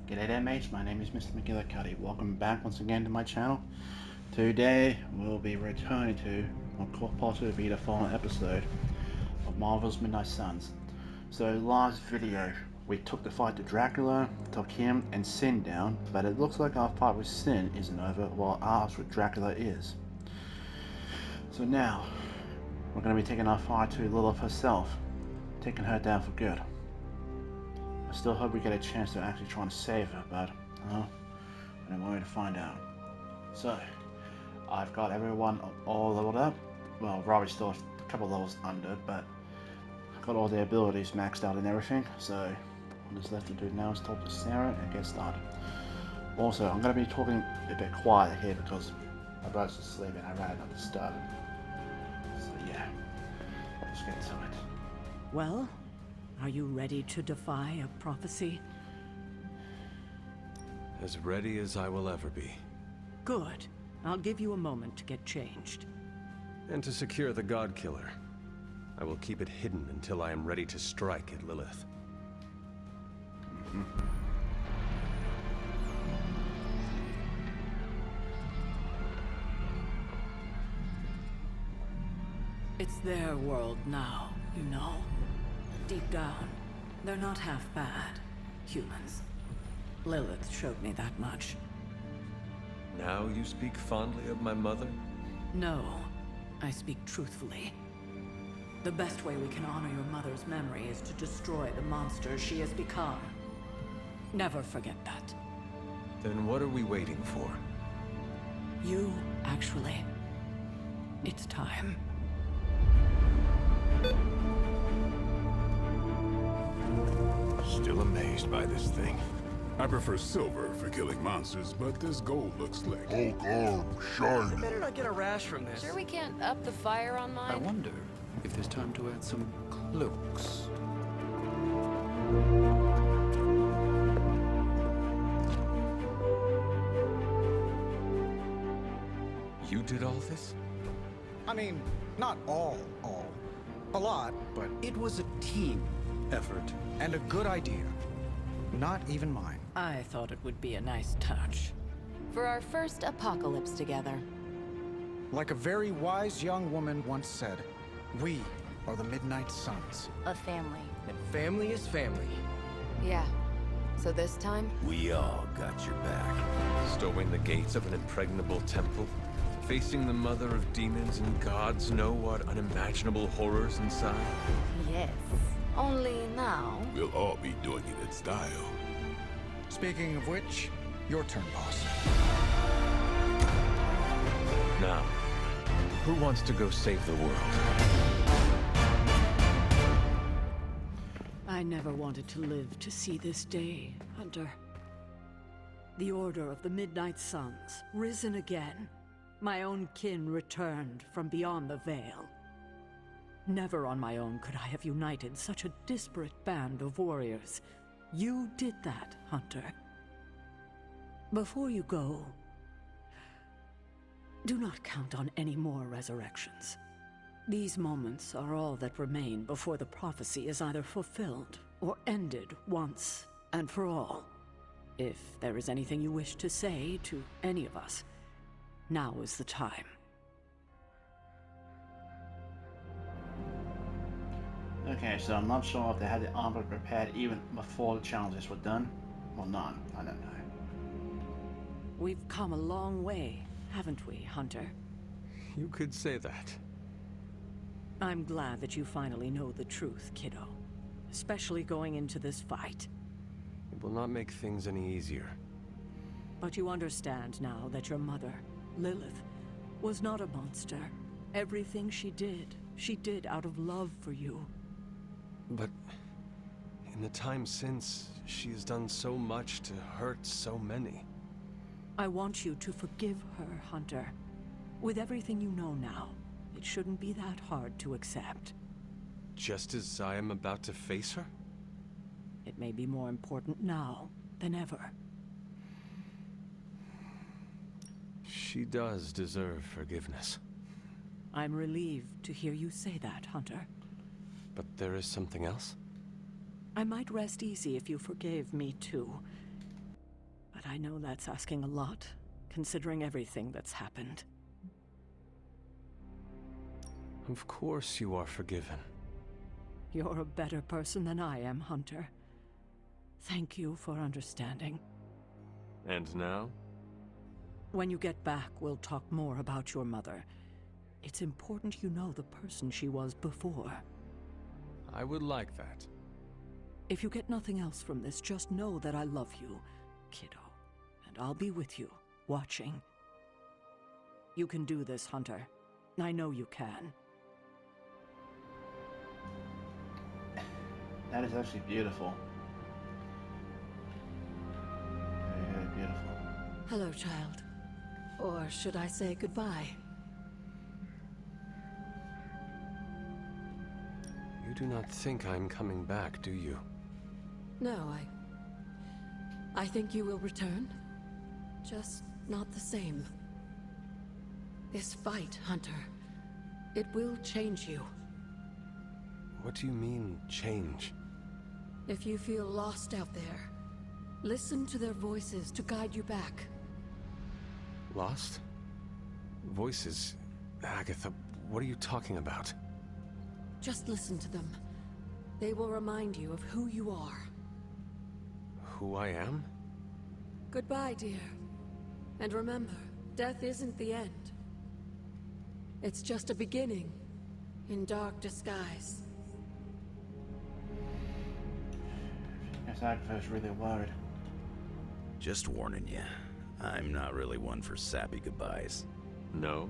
G'day there mates, my name is Mr. Magilla-Cutti. Welcome back once again to my channel. Today we'll be returning to what could possibly be the final episode of Marvel's Midnight Suns. So last video we took the fight to Dracula, took him and Sin down, but it looks like our fight with Sin isn't over while ours with Dracula is. So now we're going to be taking our fight to Lilith herself, taking her down for good. I still hope we get a chance to actually try and save her, but I'm going to find out. So, I've got everyone all leveled up. Well, Robbie's still a couple levels under, but I've got all their abilities maxed out and everything. So, all that's left to do now is talk to Sarah and get started. Also, I'm going to be talking a bit quiet here because my brother's asleep and I'd rather not disturb him. So yeah, let's get to it. Well? Are you ready to defy a prophecy? As ready as I will ever be. Good. I'll give you a moment to get changed. And to secure the God Killer, I will keep it hidden until I am ready to strike at Lilith. It's their world now, you know. Deep down, they're not half bad. Humans. Lilith showed me that much. Now you speak fondly of my mother? No, I speak truthfully. The best way we can honor your mother's memory is to destroy the monster she has become. Never forget that. Then what are we waiting for? You, actually. It's time. Still amazed by this thing. I prefer silver for killing monsters, but this gold looks slick. Hulk arm, shiny. I better not get a rash from this. Sure we can't up the fire on I mine? wonder if there's time to add some cloaks. You did all this? I mean, not all. A lot, but it was a team effort and a good idea. Not even mine. I thought it would be a nice touch. For our first apocalypse together. Like a very wise young woman once said, we are the Midnight Suns. A family. And family is family. Yeah. So this time? We all got your back. Storming the gates of an impregnable temple? Facing the mother of demons and gods know what unimaginable horrors inside? Yes. Only now. We'll all be doing it in style. Speaking of which, your turn, boss. Now, who wants to go save the world? I never wanted to live to see this day, Hunter. The Order of the Midnight Suns, risen again. My own kin returned from beyond the veil. Never on my own could I have united such a disparate band of warriors. You did that, Hunter. Before you go, do not count on any more resurrections. These moments are all that remain before the prophecy is either fulfilled or ended once and for all. If there is anything you wish to say to any of us, now is the time. Okay, so I'm not sure if they had the armor prepared even before the challenges were done. Well, none. I don't know. We've come a long way, haven't we, Hunter? You could say that. I'm glad that you finally know the truth, kiddo. Especially going into this fight. It will not make things any easier. But you understand now that your mother, Lilith, was not a monster. Everything she did out of love for you. But in the time since, she has done so much to hurt so many. I want you to forgive her, Hunter. With everything you know now, it shouldn't be that hard to accept. Just as I am about to face her? It may be more important now than ever. She does deserve forgiveness. I'm relieved to hear you say that, Hunter. But there is something else? I might rest easy if you forgave me too. but I know that's asking a lot, considering everything that's happened. Of course you are forgiven. You're a better person than I am, Hunter. Thank you for understanding. And now? When you get back, we'll talk more about your mother. It's important you know the person she was before. I would like that. If you get nothing else from this, just know that I love you, kiddo. And I'll be with you, watching. You can do this, Hunter. I know you can. That is actually beautiful. Very, very beautiful. Hello, child. Or should I say goodbye? You do not think I'm coming back, do you? No, I think you will return. Just not the same. This fight, Hunter, it will change you. What do you mean, change? If you feel lost out there, listen to their voices to guide you back. Lost? Voices? Agatha, what are you talking about? Just listen to them. They will remind you of who you are. Who I am? Goodbye, dear. And remember, death isn't the end. It's just a beginning, in dark disguise. Yes, Agatha's really worried. Just warning you, I'm not really one for sappy goodbyes. No?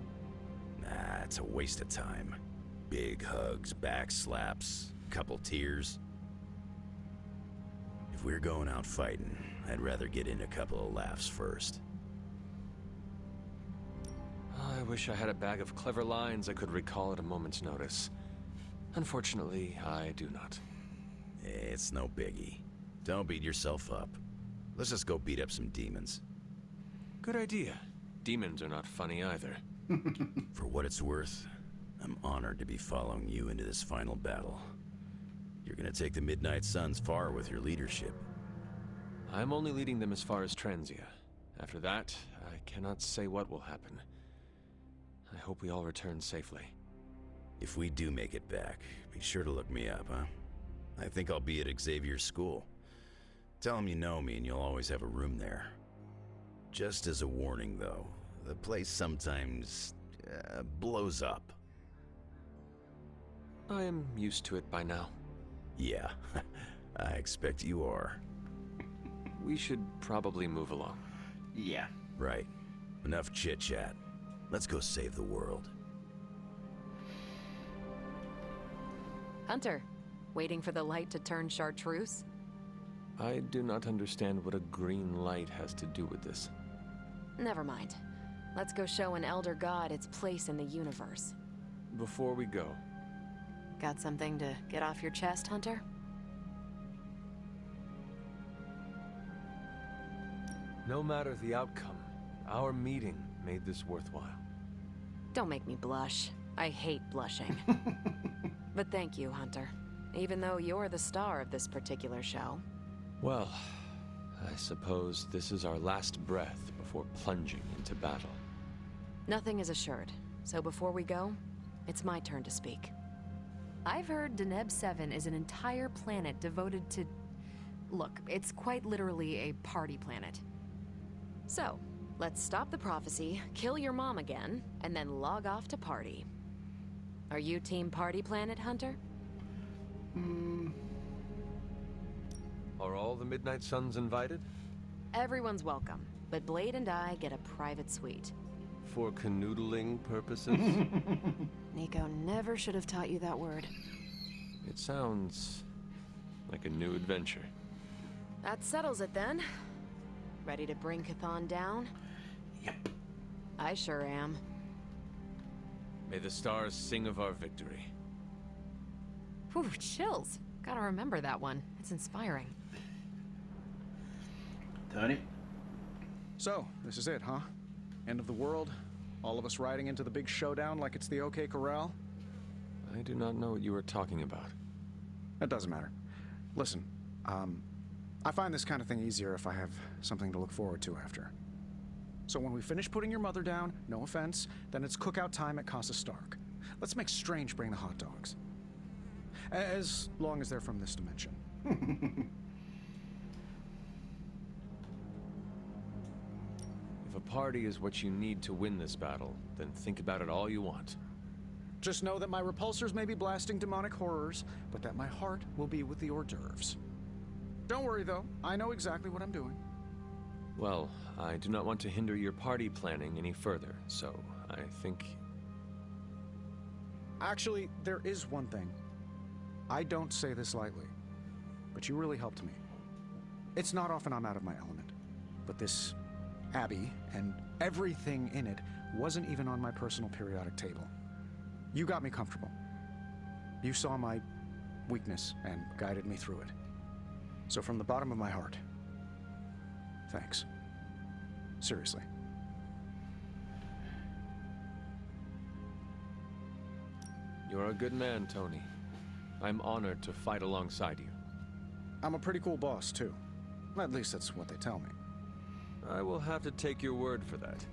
Nah, it's a waste of time. Big hugs, back slaps, couple tears. If we're going out fighting, I'd rather get in a couple of laughs first. I wish I had a bag of clever lines I could recall at a moment's notice. Unfortunately, I do not. It's no biggie. Don't beat yourself up. Let's just go beat up some demons. Good idea. Demons are not funny either. For what it's worth, I'm honored to be following you into this final battle. You're gonna take the Midnight Suns far with your leadership. I'm only leading them as far as Transia. After that, I cannot say what will happen. I hope we all return safely. If we do make it back, be sure to look me up, huh? I think I'll be at Xavier's school. Tell him you know me and you'll always have a room there. Just as a warning, though, the place sometimes blows up. I am used to it by now. Yeah, I expect you are. We should probably move along. Yeah. Right. Enough chit-chat. Let's go save the world. Hunter, waiting for the light to turn chartreuse? I do not understand what a green light has to do with this. Never mind. Let's go show an elder god its place in the universe. Before we go, Got something to get off your chest, Hunter? no matter the outcome, our meeting made this worthwhile. Don't make me blush. I hate blushing. But thank you, Hunter. Even though you're the star of this particular show. Well, I suppose this is our last breath before plunging into battle. Nothing is assured, so before we go, it's my turn to speak. I've heard Deneb 7 is an entire planet devoted to... Look, it's quite literally a party planet. So, let's stop the prophecy, kill your mom again, and then log off to party. Are you Team Party Planet, Hunter? Are all the Midnight Suns invited? Everyone's welcome, but Blade and I get a private suite. For canoodling purposes? Nico never should have taught you that word. It sounds like a new adventure. That settles it then. Ready to bring Chthon down? Yep. I sure am. May the stars sing of our victory. Whew, chills. Gotta remember that one. It's inspiring. Tony? So, this is it, huh? End of the world? All of us riding into the big showdown like it's the OK Corral? I do not know what you are talking about. That doesn't matter. Listen, I find this kind of thing easier if I have something to look forward to after. So when we finish putting your mother down, no offense, then it's cookout time at Casa Stark. Let's make Strange bring the hot dogs. As long as they're from this dimension. If a party is what you need to win this battle, then think about it all you want. Just know that my repulsors may be blasting demonic horrors, but that my heart will be with the hors d'oeuvres. Don't worry, though. I know exactly what I'm doing. Well, I do not want to hinder your party planning any further, so I think... Actually, there is one thing. I don't say this lightly, but you really helped me. It's not often I'm out of my element, but this Abbey and everything in it wasn't even on my personal periodic table. You got me comfortable. You saw my weakness and guided me through it. So from the bottom of my heart, thanks. Seriously. You're a good man, Tony. I'm honored to fight alongside you. I'm a pretty cool boss, too. At least that's what they tell me. I will have to take your word for that.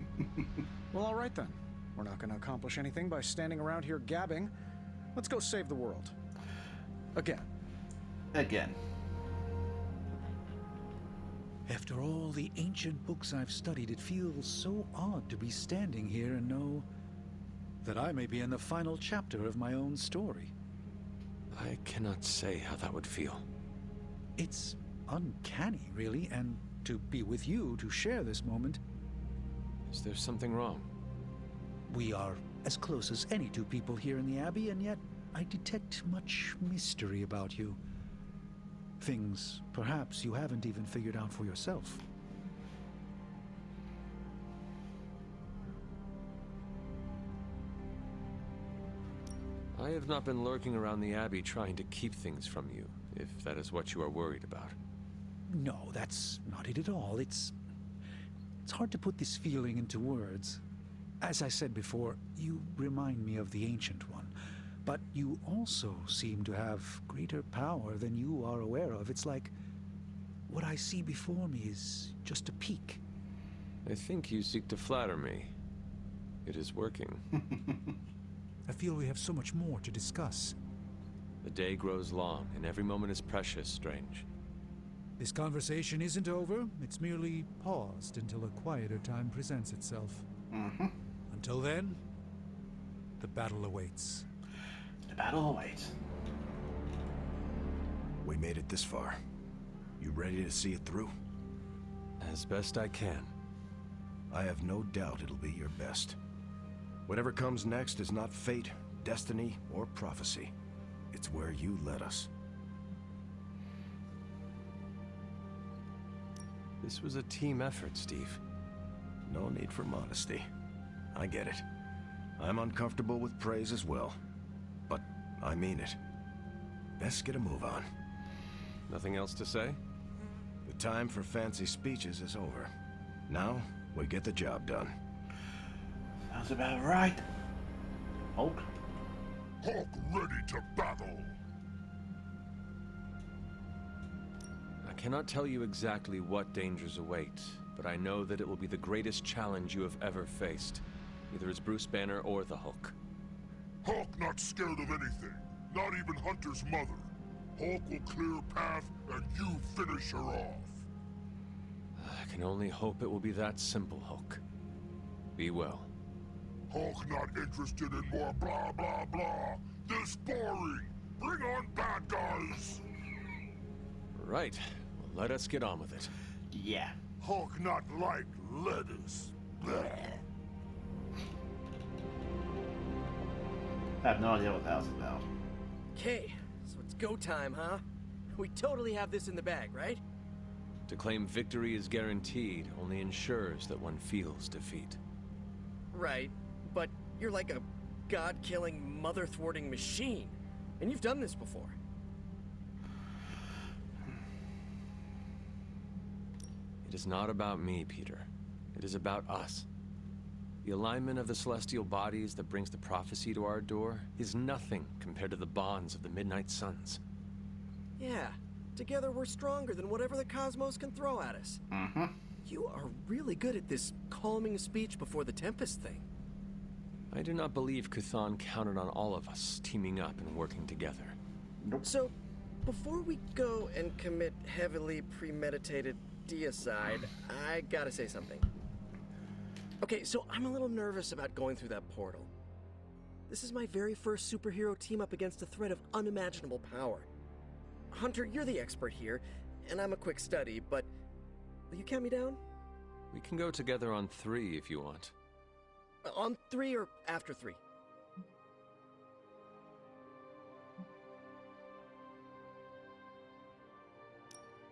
Well, all right then. We're not going to accomplish anything by standing around here gabbing. Let's go save the world. Again. Again. After all the ancient books I've studied, it feels so odd to be standing here and know that I may be in the final chapter of my own story. I cannot say how that would feel. It's uncanny, really, and to be with you to share this moment. Is there something wrong? We are as close as any two people here in the Abbey, and yet I detect much mystery about you. Things, perhaps, you haven't even figured out for yourself. I have not been lurking around the Abbey trying to keep things from you, if that is what you are worried about. No, that's not it at all. It's hard to put this feeling into words. As I said before, you remind me of the Ancient One. But you also seem to have greater power than you are aware of. It's like what I see before me is just a peak. I think you seek to flatter me. It is working. I feel we have so much more to discuss. The day grows long, and every moment is precious, Strange. This conversation isn't over. It's merely paused until a quieter time presents itself. Until then, the battle awaits. The battle awaits. We made it this far. You ready to see it through? As best I can. I have no doubt it'll be your best. Whatever comes next is not fate, destiny, or prophecy. It's where you led us. This was a team effort, Steve. No need for modesty. I get it. I'm uncomfortable with praise as well. But I mean it. Best get a move on. Nothing else to say? The time for fancy speeches is over. Now, we get the job done. Sounds about right. Hulk? Hulk ready to battle! I cannot tell you exactly what dangers await, but I know that it will be the greatest challenge you have ever faced, either as Bruce Banner or the Hulk. Hulk not scared of anything, not even Hunter's mother. Hulk will clear a path and you finish her off. I can only hope it will be that simple, Hulk. Be well. Hulk not interested in more blah blah blah. This boring. Bring on bad guys. Right. Well, let us get on with it. Yeah. Hulk not like lettuce. Bleh. I have no idea what that was about. Okay, so it's go time, huh? We totally have this in the bag, right? To claim victory is guaranteed only ensures that one feels defeat. Right, but you're like a god-killing, mother-thwarting machine. And you've done this before. It is not about me, Peter. It is about us. The alignment of the celestial bodies that brings the prophecy to our door is nothing compared to the bonds of the Midnight Suns. Yeah, Together we're stronger than whatever the cosmos can throw at us. Mm-hmm. You are really good at this calming speech before the Tempest thing. I do not believe Cthulhu counted on all of us teaming up and working together. Nope. So, before we go and commit heavily premeditated deicide, I gotta say something. Okay, so I'm a little nervous about going through that portal. This is my very first superhero team up against a threat of unimaginable power. Hunter, you're the expert here, and I'm a quick study, but will you count me down? We can go together on 3 if you want. On 3 or after 3?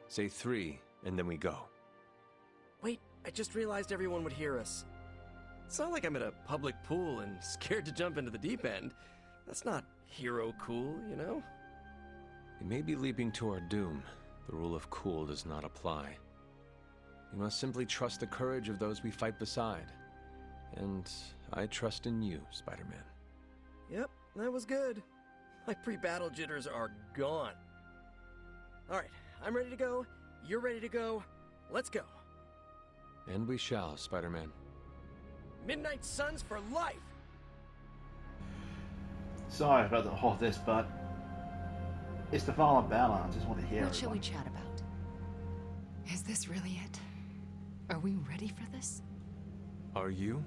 Say 3, and then we go. Wait, I just realized everyone would hear us. It's not like I'm at a public pool and scared to jump into the deep end. That's not hero cool, you know? We may be leaping to our doom. The rule of cool does not apply. We must simply trust the courage of those we fight beside. And I trust in you, Spider-Man. Yep, that was good. My pre-battle jitters are gone. Alright, I'm ready to go. You're ready to go. Let's go. And we shall, Spider-Man. Midnight Suns for life! Sorry about all this, but it's the final battle. I just want to hear What shall we everyone. chat about? Is this really it? Are we ready for this? Are you?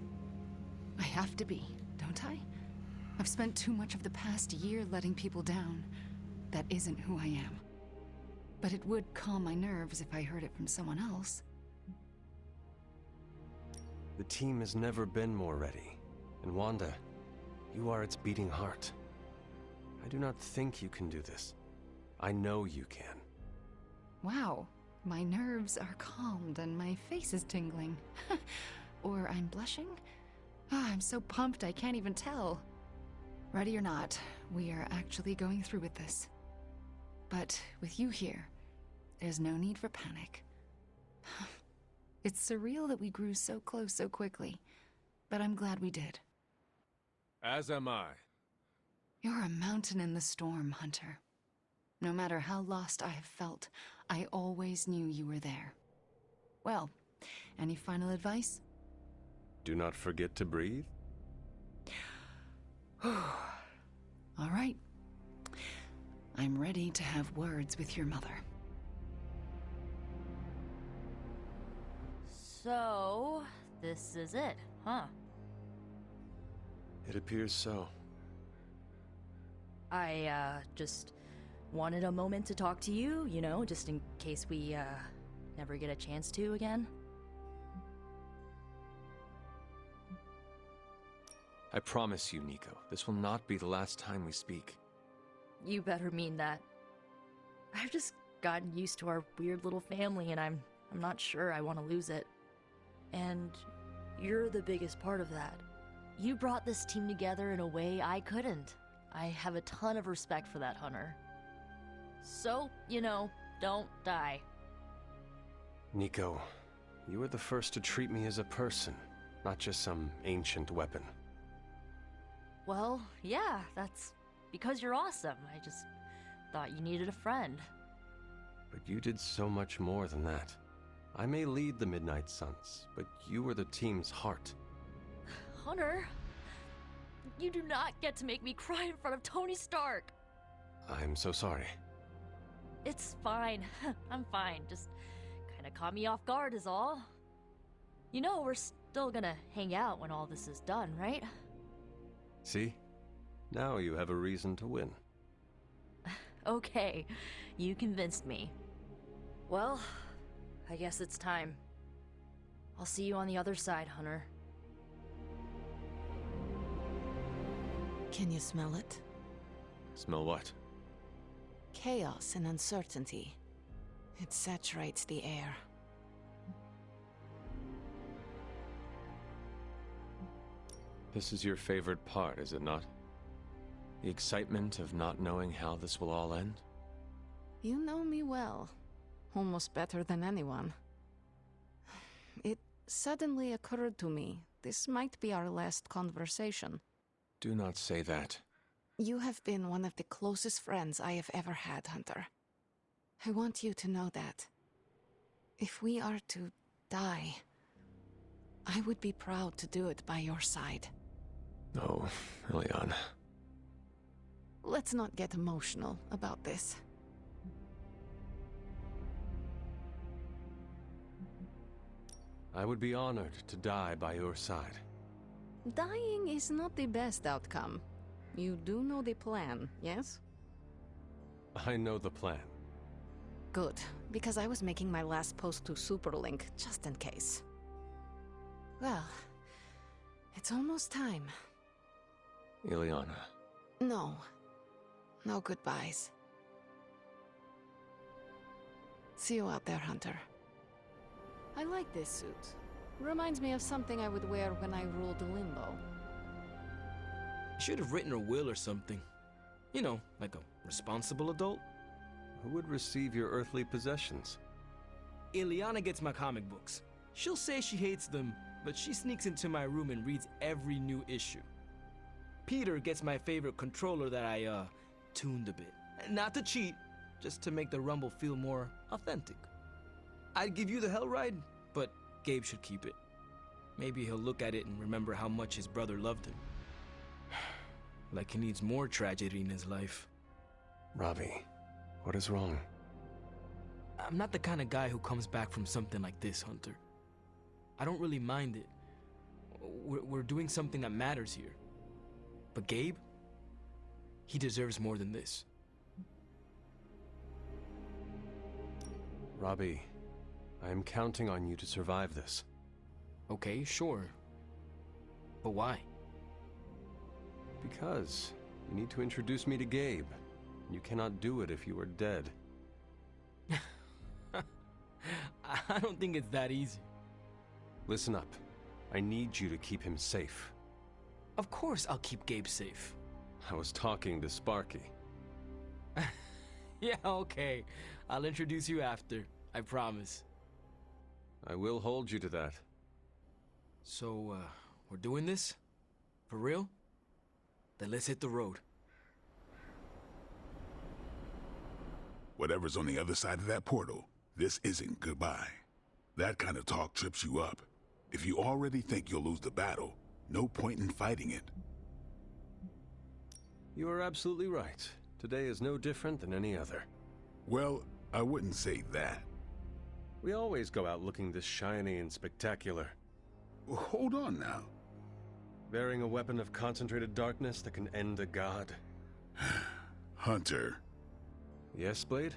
I have to be, don't I? I've spent too much of the past year letting people down. That isn't who I am. But it would calm my nerves if I heard it from someone else. The team has never been more ready. And Wanda, you are its beating heart. I do not think you can do this. I know you can. Wow, my nerves are calmed and my face is tingling. Or I'm blushing? Ah, I'm so pumped I can't even tell. Ready or not, we are actually going through with this. But with you here, there's no need for panic. It's surreal that we grew so close so quickly, but I'm glad we did. As am I. You're a mountain in the storm, Hunter. No matter how lost I have felt, I always knew you were there. Well, any final advice? Do not forget to breathe. All right. I'm ready to have words with your mother. So, this is it, huh? It appears so. I, just wanted a moment to talk to you, you know, just in case we, never get a chance to again. I promise you, Nico, this will not be the last time we speak. You better mean that. I've just gotten used to our weird little family, and I'm not sure I want to lose it. And you're the biggest part of that. You brought this team together in a way I couldn't. I have a ton of respect for that, Hunter. So, you know, don't die. Nico, you were the first to treat me as a person, not just some ancient weapon. Well, yeah, that's because you're awesome. I just thought you needed a friend. But you did so much more than that. I may lead the Midnight Suns, but you were the team's heart. Hunter, you do not get to make me cry in front of Tony Stark. I'm so sorry. It's fine. I'm fine. Just kinda caught me off guard is all. You know, we're still gonna hang out when all this is done, right? See? Now you have a reason to win. Okay, you convinced me. Well, I guess it's time. I'll see you on the other side, Hunter. Can you smell it? Smell what? Chaos and uncertainty. It saturates the air. This is your favorite part, is it not? The excitement of not knowing how this will all end? You know me well. Almost better than anyone. It suddenly occurred to me, this might be our last conversation. Do not say that. You have been one of the closest friends I have ever had, Hunter. I want you to know that. If we are to die, I would be proud to do it by your side. Oh, Ileana. Let's not get emotional about this. I would be honored to die by your side. Dying is not the best outcome. You do know the plan, yes? I know the plan. Good, because I was making my last post to Superlink, just in case. Well, it's almost time. Ileana. No. No goodbyes. See you out there, Hunter. I like this suit. Reminds me of something I would wear when I ruled Limbo. Should have written a will or something. You know, like a responsible adult. Who would receive your earthly possessions? Ileana gets my comic books. She'll say she hates them, but she sneaks into my room and reads every new issue. Peter gets my favorite controller that I, tuned a bit. Not to cheat, just to make the rumble feel more authentic. I'd give you the hell ride, but Gabe should keep it. Maybe he'll look at it and remember how much his brother loved him. Like he needs more tragedy in his life. Robbie, what is wrong? I'm not the kind of guy who comes back from something like this, Hunter. I don't really mind it. We're doing something that matters here. But Gabe, he deserves more than this. Robbie, I am counting on you to survive this. Okay, sure. But why? Because you need to introduce me to Gabe. You cannot do it if you are dead. I don't think it's that easy. Listen up. I need you to keep him safe. Of course I'll keep Gabe safe. I was talking to Sparky. Yeah, okay. I'll introduce you after. I promise. I will hold you to that. So, we're doing this? For real? Then let's hit the road. Whatever's on the other side of that portal, this isn't goodbye. That kind of talk trips you up. If you already think you'll lose the battle, no point in fighting it. You are absolutely right. Today is no different than any other. Well, I wouldn't say that. We always go out looking this shiny and spectacular. Hold on now. Bearing a weapon of concentrated darkness that can end a god. Hunter. Yes, Blade?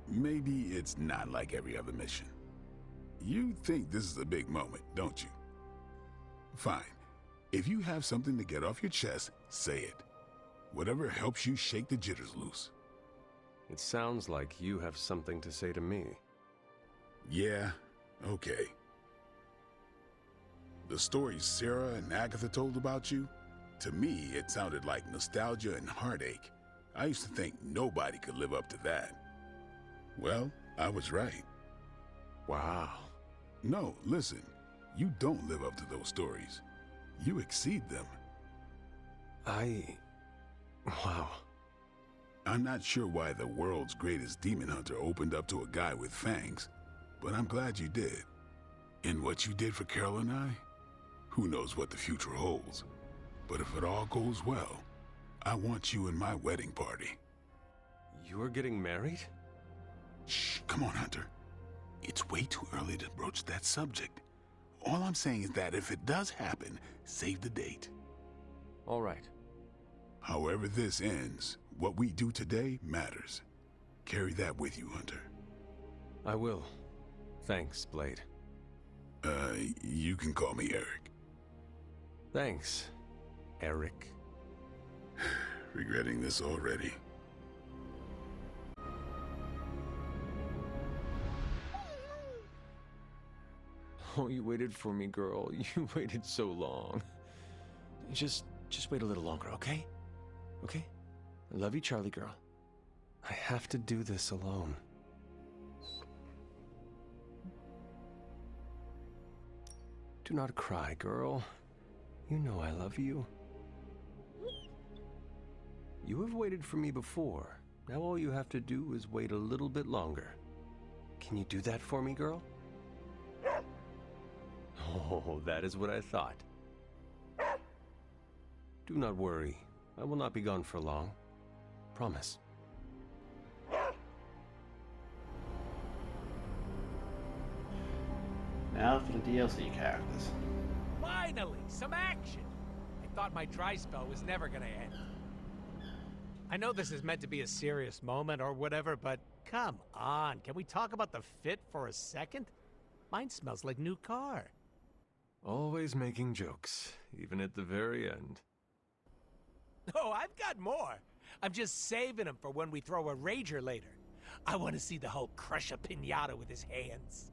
Maybe it's not like every other mission. You think this is a big moment, don't you? Fine. If you have something to get off your chest, say it. Whatever helps you shake the jitters loose. It sounds like you have something to say to me. Yeah, okay. The stories Sarah and Agatha told about you, to me it sounded like nostalgia and heartache. I used to think nobody could live up to that. Well, I was right. Wow. No, listen. You don't live up to those stories. You exceed them. Wow. I'm not sure why the world's greatest demon hunter opened up to a guy with fangs, but I'm glad you did. And what you did for Carol and I? Who knows what the future holds? But if it all goes well, I want you in my wedding party. You are getting married? Shh, come on, Hunter. It's way too early to broach that subject. All I'm saying is that if it does happen, save the date. All right. However this ends, what we do today matters. Carry that with you, Hunter. I will. Thanks, Blade. You can call me Eric. Thanks, Eric. Regretting this already. Oh, you waited for me, girl. You waited so long. Just wait a little longer, okay? Okay? I love you, Charlie girl. I have to do this alone. Do not cry, girl. You know I love you. You have waited for me before. Now all you have to do is wait a little bit longer. Can you do that for me, girl? Oh, that is what I thought. Do not worry. I will not be gone for long. Promise. Now for the DLC characters. Finally, some action! I thought my dry spell was never gonna end. I know this is meant to be a serious moment or whatever, but come on, can we talk about the fit for a second? Mine smells like new car. Always making jokes, even at the very end. Oh, I've got more. I'm just saving them for when we throw a rager later. I want to see the Hulk crush a piñata with his hands.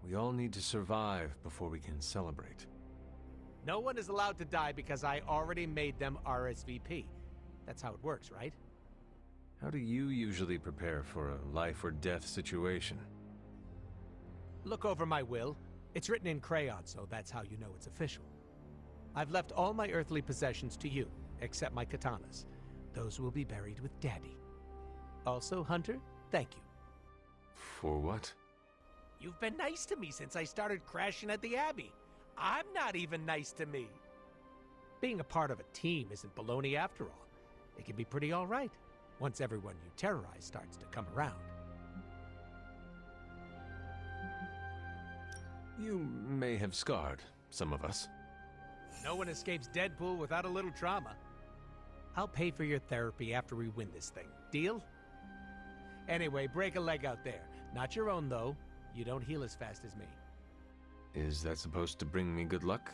We all need to survive before we can celebrate. No one is allowed to die because I already made them RSVP. That's how it works, right? How do you usually prepare for a life or death situation? Look over my will. It's written in crayon, so that's how you know it's official. I've left all my earthly possessions to you, except my katanas. Those will be buried with Daddy. Also, Hunter, thank you. For what? You've been nice to me since I started crashing at the Abbey. I'm not even nice to me. Being a part of a team isn't baloney after all. It can be pretty all right, once everyone you terrorize starts to come around. You may have scarred some of us. No one escapes Deadpool without a little trauma. I'll pay for your therapy after we win this thing. Deal? Anyway, break a leg out there. Not your own, though. You don't heal as fast as me. Is that supposed to bring me good luck?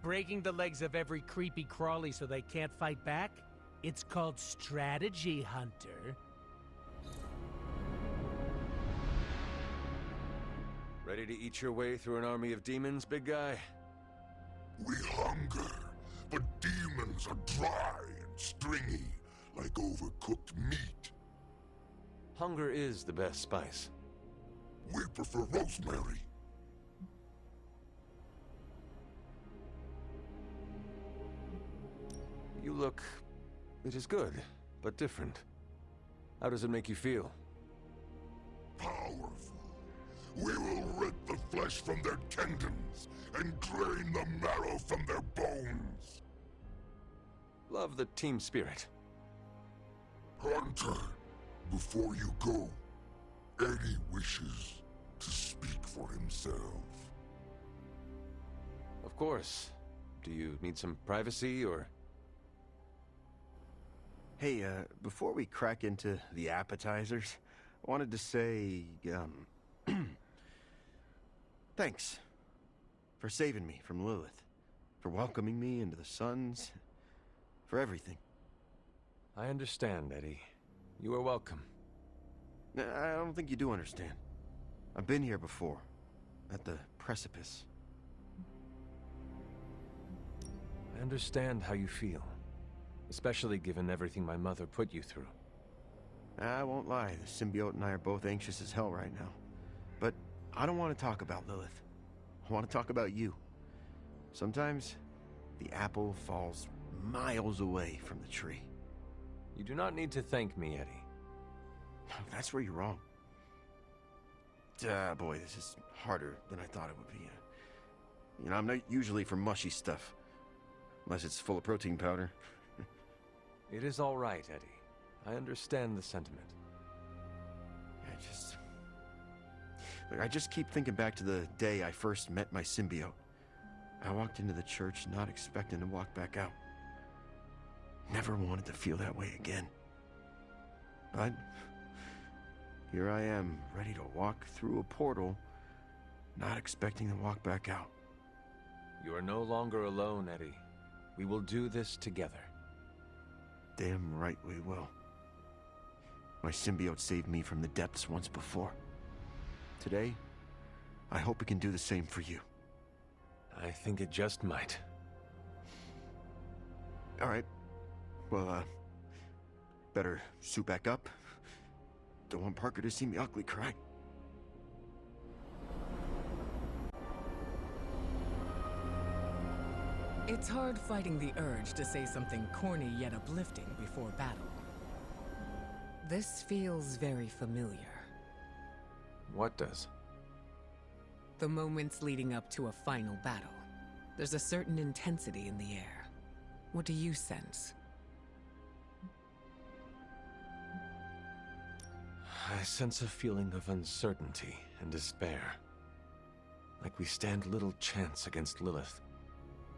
Breaking the legs of every creepy crawly so they can't fight back? It's called strategy, Hunter. Ready to eat your way through an army of demons, big guy? We hunger, but demons are dry and stringy, like overcooked meat. Hunger is the best spice. We prefer rosemary. You look... It is good, but different. How does it make you feel? Powerful. We will rip the flesh from their tendons and drain the marrow from their bones. Love the team spirit. Hunter, before you go, Eddie wishes to speak for himself. Of course. Do you need some privacy, or...? Hey, before we crack into the appetizers, I wanted to say, thanks for saving me from Lilith, for welcoming me into the Suns, for everything. I understand, Eddie. You are welcome. I don't think you do understand. I've been here before, at the precipice. I understand how you feel, especially given everything my mother put you through. I won't lie, the symbiote and I are both anxious as hell right now. But I don't want to talk about Lilith. I want to talk about you. Sometimes, the apple falls miles away from the tree. You do not need to thank me, Eddie. That's where you're wrong. Boy, this is harder than I thought it would be. You know, I'm not usually for mushy stuff. Unless it's full of protein powder. It is all right, Eddie. I understand the sentiment. I just keep thinking back to the day I first met my symbiote. I walked into the church not expecting to walk back out. Never wanted to feel that way again. But here I am, ready to walk through a portal, not expecting to walk back out. You are no longer alone, Eddie. We will do this together. Damn right we will. My symbiote saved me from the depths once before. Today, I hope it can do the same for you. I think it just might. All right. Well, better suit back up. Don't want Parker to see me ugly cry. It's hard fighting the urge to say something corny yet uplifting before battle. This feels very familiar. What does? The moments leading up to a final battle. There's a certain intensity in the air. What do you sense? I sense a feeling of uncertainty and despair. Like we stand little chance against Lilith.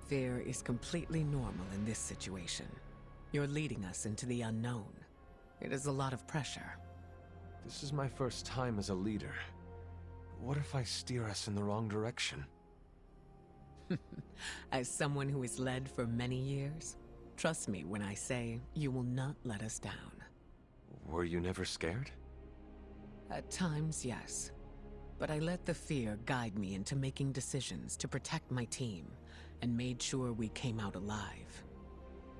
Fear is completely normal in this situation. You're leading us into the unknown. It is a lot of pressure. This is my first time as a leader. What if I steer us in the wrong direction? As someone who has led for many years, trust me when I say you will not let us down. Were you never scared? At times, yes. But I let the fear guide me into making decisions to protect my team, and made sure we came out alive.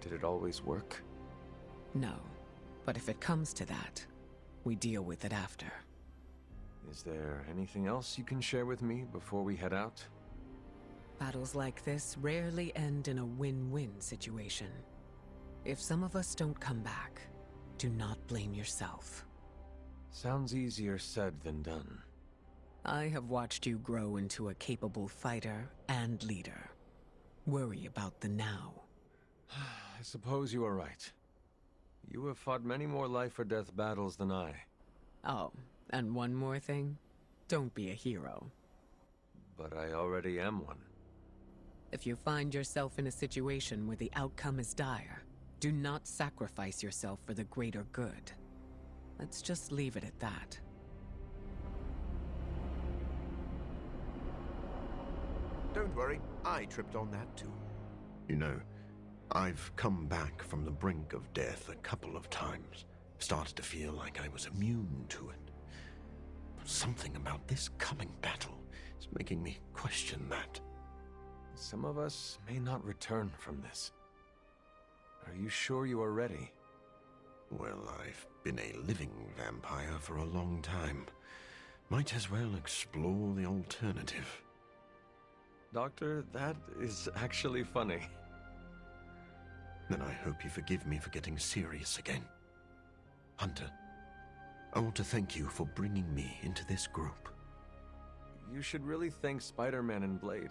Did it always work? No. But if it comes to that, we deal with it after. Is there anything else you can share with me before we head out? Battles like this rarely end in a win-win situation. If some of us don't come back, do not blame yourself. Sounds easier said than done. I have watched you grow into a capable fighter and leader. Worry about the now. I suppose you are right. You have fought many more life-or-death battles than I. Oh, and one more thing. Don't be a hero. But I already am one. If you find yourself in a situation where the outcome is dire, do not sacrifice yourself for the greater good. Let's just leave it at that. Don't worry, I tripped on that too. You know, I've come back from the brink of death a couple of times. Started to feel like I was immune to it. But something about this coming battle is making me question that. Some of us may not return from this. Are you sure you are ready? Well, I've been a living vampire for a long time. Might as well explore the alternative. Doctor, that is actually funny. Then I hope you forgive me for getting serious again. Hunter, I want to thank you for bringing me into this group. You should really thank Spider-Man and Blade.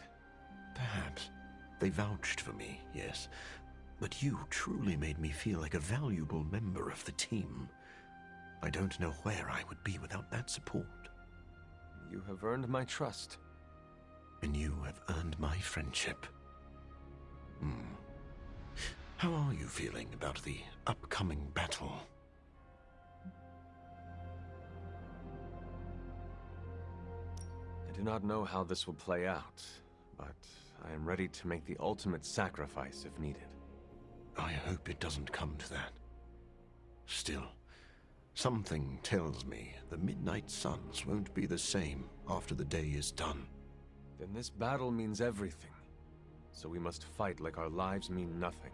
Perhaps. They vouched for me, yes. But you truly made me feel like a valuable member of the team. I don't know where I would be without that support. You have earned my trust. And you have earned my friendship. How are you feeling about the upcoming battle? I do not know how this will play out, but I am ready to make the ultimate sacrifice if needed. I hope it doesn't come to that. Still, something tells me the Midnight Suns won't be the same after the day is done. Then this battle means everything, so we must fight like our lives mean nothing.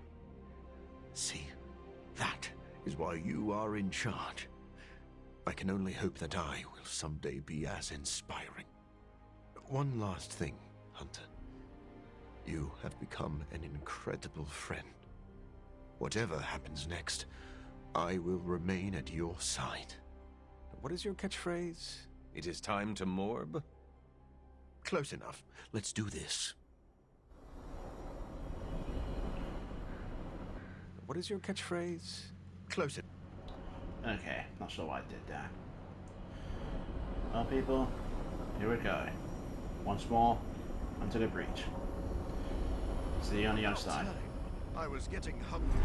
See, that is why you are in charge. I can only hope that I will someday be as inspiring. One last thing, Hunter. You have become an incredible friend. Whatever happens next, I will remain at your side. What is your catchphrase? It is time to morb? Close enough. Let's do this. What is your catchphrase? Close it. Okay, not sure why I did that. Well, people, here we go. Once more, onto the breach. See you on the other side. I was getting hungry.